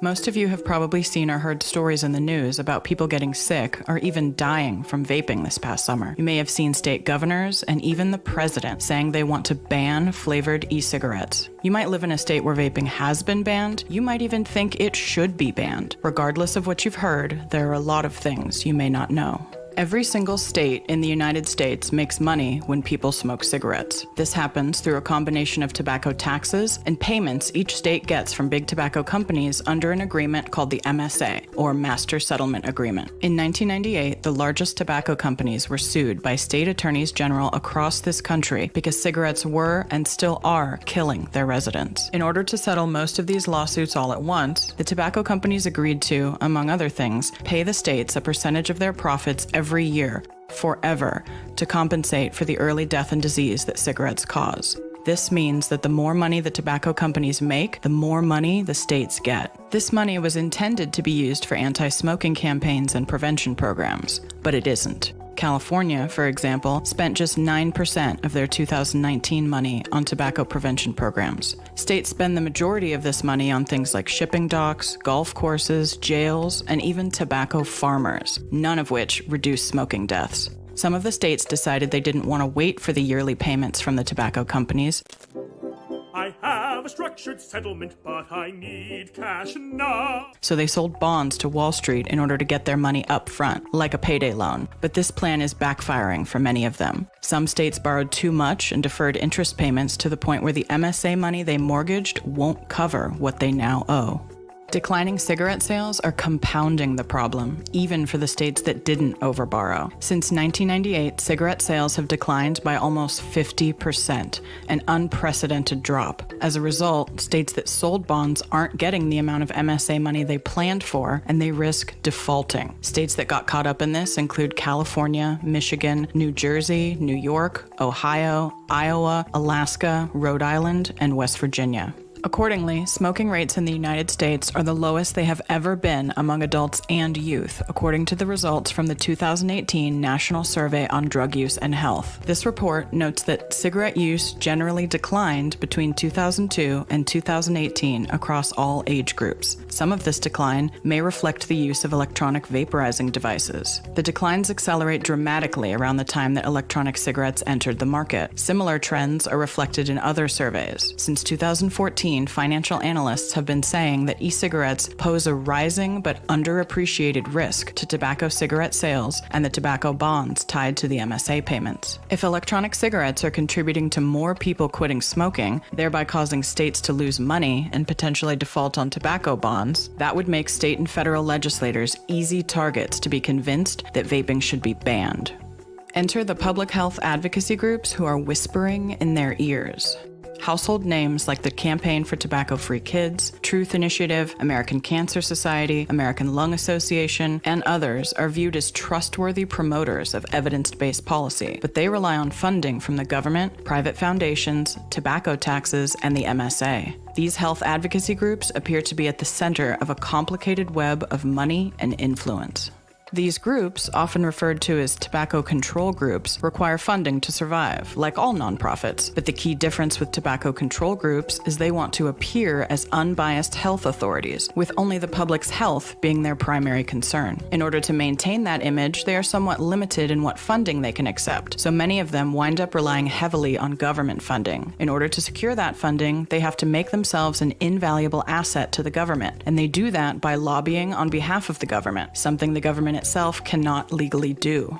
Most of you have probably seen or heard stories in the news about people getting sick or even dying from vaping this past summer. You may have seen state governors and even the president saying they want to ban flavored e-cigarettes. You might live in a state where vaping has been banned. You might even think it should be banned. Regardless of what you've heard, there are a lot of things you may not know. Every single state in the United States makes money when people smoke cigarettes. This happens through a combination of tobacco taxes and payments each state gets from big tobacco companies under an agreement called the MSA, or Master Settlement Agreement. In 1998, the largest tobacco companies were sued by state attorneys general across this country because cigarettes were and still are killing their residents. In order to settle most of these lawsuits all at once, the tobacco companies agreed to, among other things, pay the states a percentage of their profits every year, forever, to compensate for the early death and disease that cigarettes cause. This means that the more money the tobacco companies make, the more money the states get. This money was intended to be used for anti-smoking campaigns and prevention programs, but it isn't. California, for example, spent just 9% of their 2019 money on tobacco prevention programs. States spend the majority of this money on things like shipping docks, golf courses, jails, and even tobacco farmers, none of which reduce smoking deaths. Some of the states decided they didn't want to wait for the yearly payments from the tobacco companies. I have a structured settlement, but I need cash now. So they sold bonds to Wall Street in order to get their money up front, like a payday loan. But this plan is backfiring for many of them. Some states borrowed too much and deferred interest payments to the point where the MSA money they mortgaged won't cover what they now owe. Declining cigarette sales are compounding the problem, even for the states that didn't overborrow. Since 1998, cigarette sales have declined by almost 50%, an unprecedented drop. As a result, states that sold bonds aren't getting the amount of MSA money they planned for, and they risk defaulting. States that got caught up in this include California, Michigan, New Jersey, New York, Ohio, Iowa, Alaska, Rhode Island, and West Virginia. Accordingly, smoking rates in the United States are the lowest they have ever been among adults and youth, according to the results from the 2018 National Survey on Drug Use and Health. This report notes that cigarette use generally declined between 2002 and 2018 across all age groups. Some of this decline may reflect the use of electronic vaporizing devices. The declines accelerate dramatically around the time that electronic cigarettes entered the market. Similar trends are reflected in other surveys. Since 2014, financial analysts have been saying that e-cigarettes pose a rising but underappreciated risk to tobacco cigarette sales and the tobacco bonds tied to the MSA payments. If electronic cigarettes are contributing to more people quitting smoking, thereby causing states to lose money and potentially default on tobacco bonds, that would make state and federal legislators easy targets to be convinced that vaping should be banned. Enter the public health advocacy groups who are whispering in their ears. Household names like the Campaign for Tobacco-Free Kids, Truth Initiative, American Cancer Society, American Lung Association, and others are viewed as trustworthy promoters of evidence-based policy, but they rely on funding from the government, private foundations, tobacco taxes, and the MSA. These health advocacy groups appear to be at the center of a complicated web of money and influence. These groups, often referred to as tobacco control groups, require funding to survive, like all nonprofits. But the key difference with tobacco control groups is they want to appear as unbiased health authorities, with only the public's health being their primary concern. In order to maintain that image, they are somewhat limited in what funding they can accept, so many of them wind up relying heavily on government funding. In order to secure that funding, they have to make themselves an invaluable asset to the government, and they do that by lobbying on behalf of the government, something the government itself cannot legally do.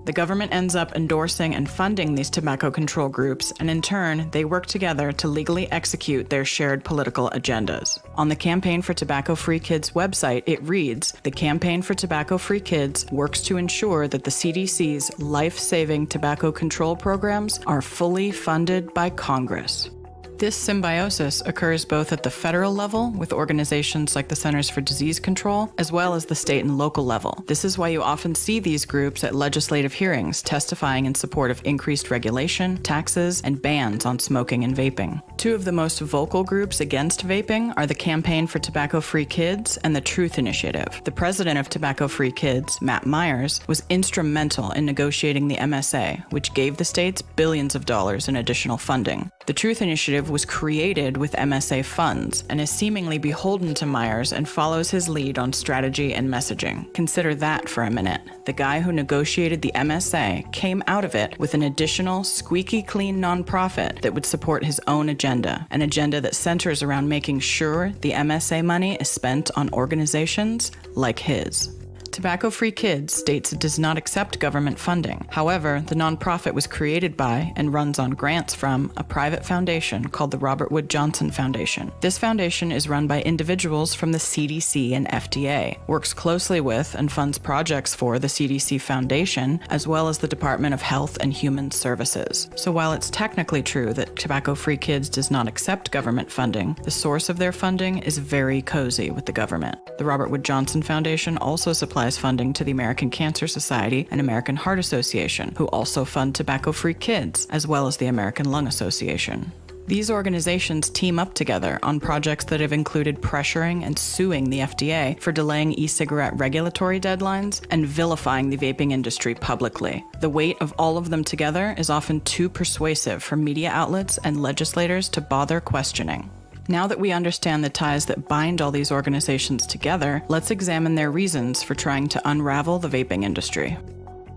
The government ends up endorsing and funding these tobacco control groups, and in turn, they work together to legally execute their shared political agendas. On the Campaign for Tobacco-Free Kids website, it reads, "The Campaign for Tobacco-Free Kids works to ensure that the CDC's life-saving tobacco control programs are fully funded by Congress." This symbiosis occurs both at the federal level with organizations like the Centers for Disease Control, as well as the state and local level. This is why you often see these groups at legislative hearings testifying in support of increased regulation, taxes, and bans on smoking and vaping. Two of the most vocal groups against vaping are the Campaign for Tobacco-Free Kids and the Truth Initiative. The president of Tobacco-Free Kids, Matt Myers, was instrumental in negotiating the MSA, which gave the states billions of dollars in additional funding. The Truth Initiative initiative was created with MSA funds and is seemingly beholden to Myers and follows his lead on strategy and messaging. Consider that for a minute. The guy who negotiated the MSA came out of it with an additional squeaky clean nonprofit that would support his own agenda, an agenda that centers around making sure the MSA money is spent on organizations like his. Tobacco Free Kids states it does not accept government funding. However, the nonprofit was created by and runs on grants from a private foundation called the Robert Wood Johnson Foundation. This foundation is run by individuals from the CDC and FDA, works closely with and funds projects for the CDC Foundation, as well as the Department of Health and Human Services. So while it's technically true that Tobacco Free Kids does not accept government funding, the source of their funding is very cozy with the government. The Robert Wood Johnson Foundation also supplies funding to the American Cancer Society and American Heart Association, who also fund Tobacco-Free Kids, as well as the American Lung Association. These organizations team up together on projects that have included pressuring and suing the FDA for delaying e-cigarette regulatory deadlines and vilifying the vaping industry publicly. The weight of all of them together is often too persuasive for media outlets and legislators to bother questioning. Now that we understand the ties that bind all these organizations together, let's examine their reasons for trying to unravel the vaping industry.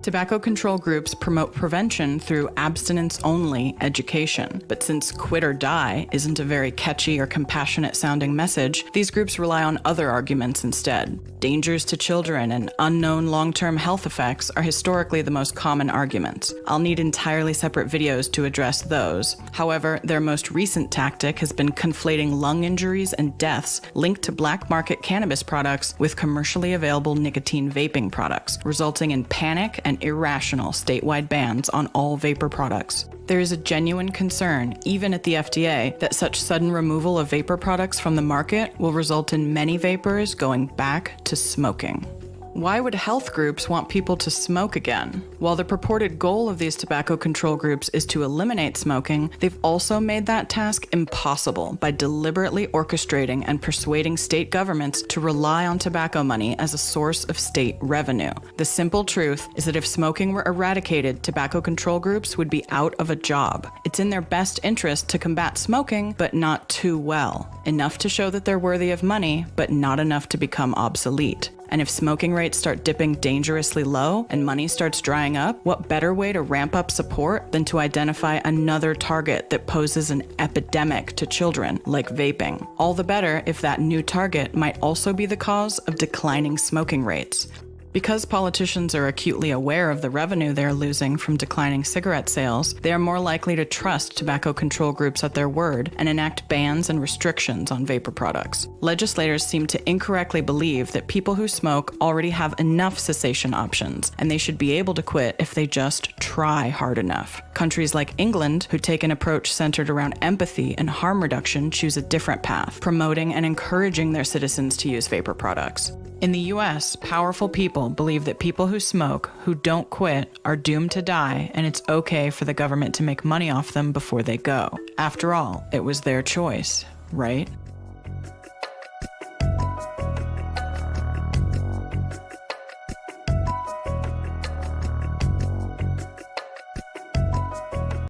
Tobacco control groups promote prevention through abstinence-only education. But since quit or die isn't a very catchy or compassionate-sounding message, these groups rely on other arguments instead. Dangers to children and unknown long-term health effects are historically the most common arguments. I'll need entirely separate videos to address those. However, their most recent tactic has been conflating lung injuries and deaths linked to black market cannabis products with commercially available nicotine vaping products, resulting in panic and irrational statewide bans on all vapor products. There is a genuine concern, even at the FDA, that such sudden removal of vapor products from the market will result in many vapors going back to smoking. Why would health groups want people to smoke again? While the purported goal of these tobacco control groups is to eliminate smoking, they've also made that task impossible by deliberately orchestrating and persuading state governments to rely on tobacco money as a source of state revenue. The simple truth is that if smoking were eradicated, tobacco control groups would be out of a job. It's in their best interest to combat smoking, but not too well. Enough to show that they're worthy of money, but not enough to become obsolete. And if smoking rates start dipping dangerously low and money starts drying up, what better way to ramp up support than to identify another target that poses an epidemic to children, like vaping? All the better if that new target might also be the cause of declining smoking rates. Because politicians are acutely aware of the revenue they're losing from declining cigarette sales, they are more likely to trust tobacco control groups at their word and enact bans and restrictions on vapor products. Legislators seem to incorrectly believe that people who smoke already have enough cessation options, and they should be able to quit if they just try hard enough. Countries like England, who take an approach centered around empathy and harm reduction, choose a different path, promoting and encouraging their citizens to use vapor products. In the US, powerful people believe that people who smoke, who don't quit, are doomed to die, and it's okay for the government to make money off them before they go. After all, it was their choice, right?